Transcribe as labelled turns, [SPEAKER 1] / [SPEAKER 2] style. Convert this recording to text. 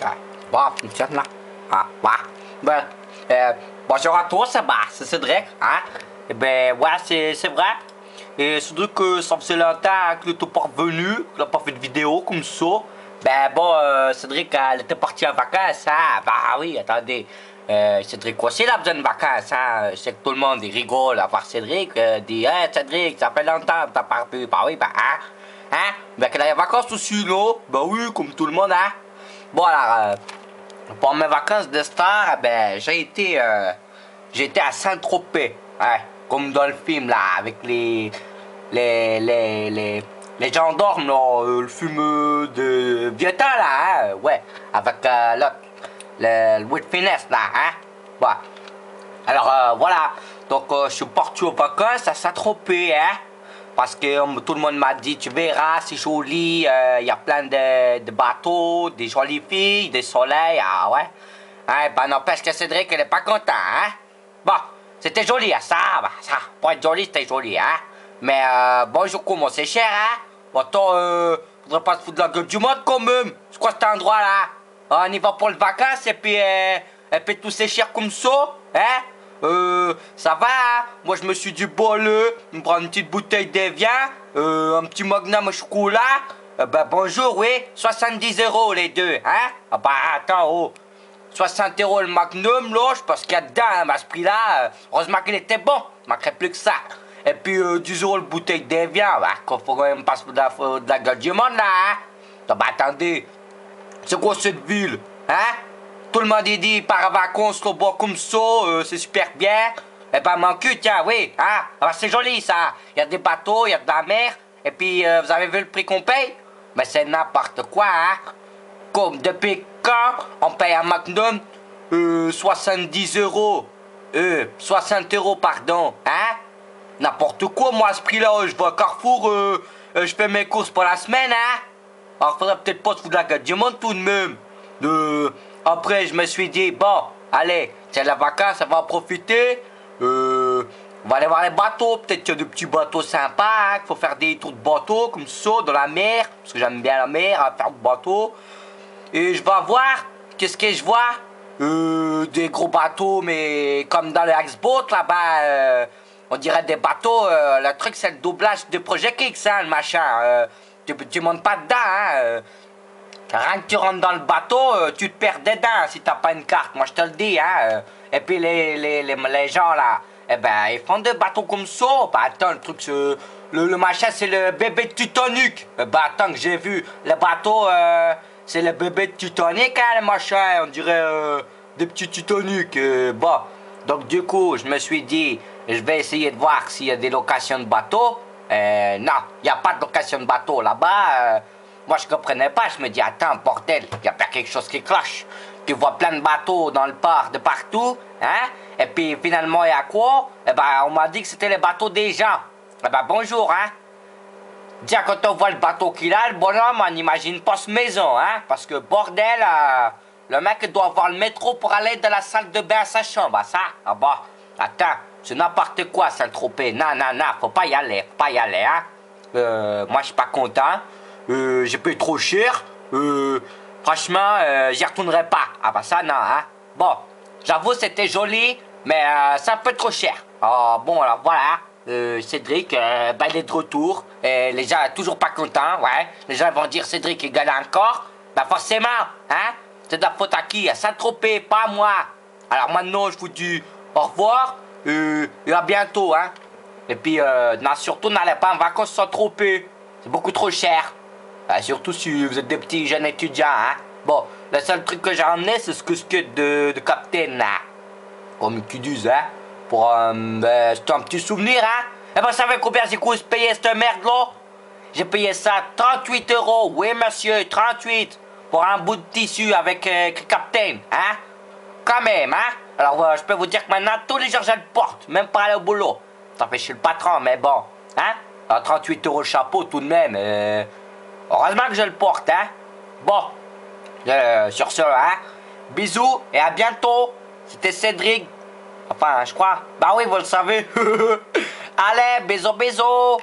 [SPEAKER 1] Ah, bon, fonctionne là. Ah, ouais. Ben, bonjour à tous, bah, c'est Cédric, hein. Et ben, ouais, c'est vrai. Et Cédric, ça faisait longtemps que t'es pas revenu, qu'il a pas fait de vidéo comme ça. Ben, bon, Cédric, elle était partie en vacances, hein. Bah oui, attendez. Cédric aussi, il a besoin de vacances, hein. Je sais que tout le monde, il rigole à voir Cédric, dit, hey, Cédric, ça fait longtemps que t'as pas revu. Bah oui, bah, hein. Hein? Ben, qu'il a les vacances aussi, non? Ben oui, comme tout le monde, hein. Bon, alors, pour mes vacances de star, ben, j'ai été à Saint-Tropez, ouais, comme dans le film, là, avec les, les, les, les gendarmes, là, le film de vieux temps, là, hein, ouais, avec l'autre, le Louis de Finesse, là, hein, bon. Alors, voilà, donc, je suis parti aux vacances à Saint-Tropez, hein. Parce que tout le monde m'a dit, tu verras, c'est joli, y a plein de bateaux, des jolies filles, des soleils, ah ouais. Hein, ben n'empêche que Cédric, il est pas content, hein. Bon, c'était joli, hein, ça, pour être joli, c'était joli, hein. Mais bon, je commence, c'est cher, hein. Bon, attends, faudrait pas se foutre de la gueule du monde quand même. C'est quoi cet endroit-là? On y va pour les vacances et puis tout c'est cher comme ça, hein. Ça va, hein? Moi je me suis dit, bon, me prendre une petite bouteille d'Evian, un petit magnum au chocolat. Ben bonjour, oui, 70 € les deux, hein? Ah bah attends, oh, 60 € le magnum, là, je pense qu'il y a dedans, hein, à ce prix-là. Heureusement qu'il était bon, il manquerait plus que ça. Et puis 10 € le bouteille d'Evian, bah, qu'il faut quand même pas se foutre de la gueule du monde, là, hein? Ah bah attendez, c'est quoi cette ville, hein? Tout le monde dit, part en vacances, le bois comme ça, c'est super bien. Eh ben, mon cul, tiens, oui, hein. Alors, c'est joli, ça. Il y a des bateaux, il y a de la mer. Et puis, vous avez vu le prix qu'on paye? Mais c'est n'importe quoi, hein. Comme, depuis quand on paye un magnum 70 €? 60 €, pardon, hein. N'importe quoi, moi, à ce prix-là, je vais à Carrefour, je fais mes courses pour la semaine, hein. Alors, faudrait peut-être pas se foutre de la gueule du monde tout de même. Après, je me suis dit, bon, allez, c'est la vacance, on va en profiter. On va aller voir les bateaux. Peut-être qu'il y a des petits bateaux sympas, hein, qu'il faut faire des tours de bateau comme ça, dans la mer. Parce que j'aime bien la mer, hein, faire du bateau. Et je vais voir, qu'est-ce que je vois? Des gros bateaux, mais comme dans le X-Boat, là-bas, on dirait des bateaux. Le truc, c'est le doublage de Project X, hein, le machin. Tu montes pas dedans, hein. Rien que tu rentres dans le bateau, tu te perds dedans si t'as pas une carte, moi je te le dis, hein. Et puis les gens là, eh ben ils font des bateaux comme ça. Bah attends, le truc, le machin c'est le bébé de Titanic. Bah attends que j'ai vu, le bateau c'est le bébé de Titanic, hein, le machin, on dirait des petits Titanic. Bon, donc du coup je me suis dit, je vais essayer de voir s'il y a des locations de bateaux. Non, il n'y a pas de location de bateau là-bas. Moi, je comprenais pas. Je me dis, attends, bordel, il y a pas quelque chose qui cloche. Tu vois plein de bateaux dans le port de partout, hein? Et puis, finalement, il y a quoi? Eh ben, on m'a dit que c'était les bateaux des gens. Eh ben, bonjour, hein? Déjà, quand on voit le bateau qu'il a, le bonhomme, on n'imagine pas ce maison, hein? Parce que, bordel, le mec doit avoir le métro pour aller de la salle de bain à sa chambre, ça? Ah bah, attends, c'est n'importe quoi, Saint-Tropez. Non, non, non, faut pas y aller, hein? Moi, je suis pas content. J'ai payé trop cher. Franchement, j'y retournerai pas. Ah bah ça, non, hein. Bon, j'avoue, c'était joli, mais c'est un peu trop cher. Ah bon, alors voilà. Cédric, ben, il est de retour. Et les gens sont toujours pas contents, ouais. Les gens vont dire Cédric, il gagne encore. Ben forcément, hein. C'est de la faute à qui? À Saint-Tropez, pas à moi. Alors maintenant, je vous dis au revoir. Et à bientôt, hein. Et puis, non, surtout, n'allez pas en vacances sans Tropez. C'est beaucoup trop cher. Surtout si vous êtes des petits jeunes étudiants, hein. Bon, le seul truc que j'ai emmené, c'est ce que de Captain, hein. Comme ils disent, hein. Pour c'est un petit souvenir, hein. Et ben, vous savez combien j'ai coûté payer cette merde-là? J'ai payé ça 38 €. Oui, monsieur, 38. Pour un bout de tissu avec Captain, hein. Quand même, hein. Alors, je peux vous dire que maintenant, tous les jours, je le porte. Même pas aller au boulot. Ça fait chez le patron, mais bon, hein. Alors, 38 € le chapeau, tout de même. Heureusement que je le porte, hein. Bon, sur ce, hein. Bisous et à bientôt. C'était Cédric. Enfin, je crois. Bah oui, vous le savez. Allez, bisous, bisous.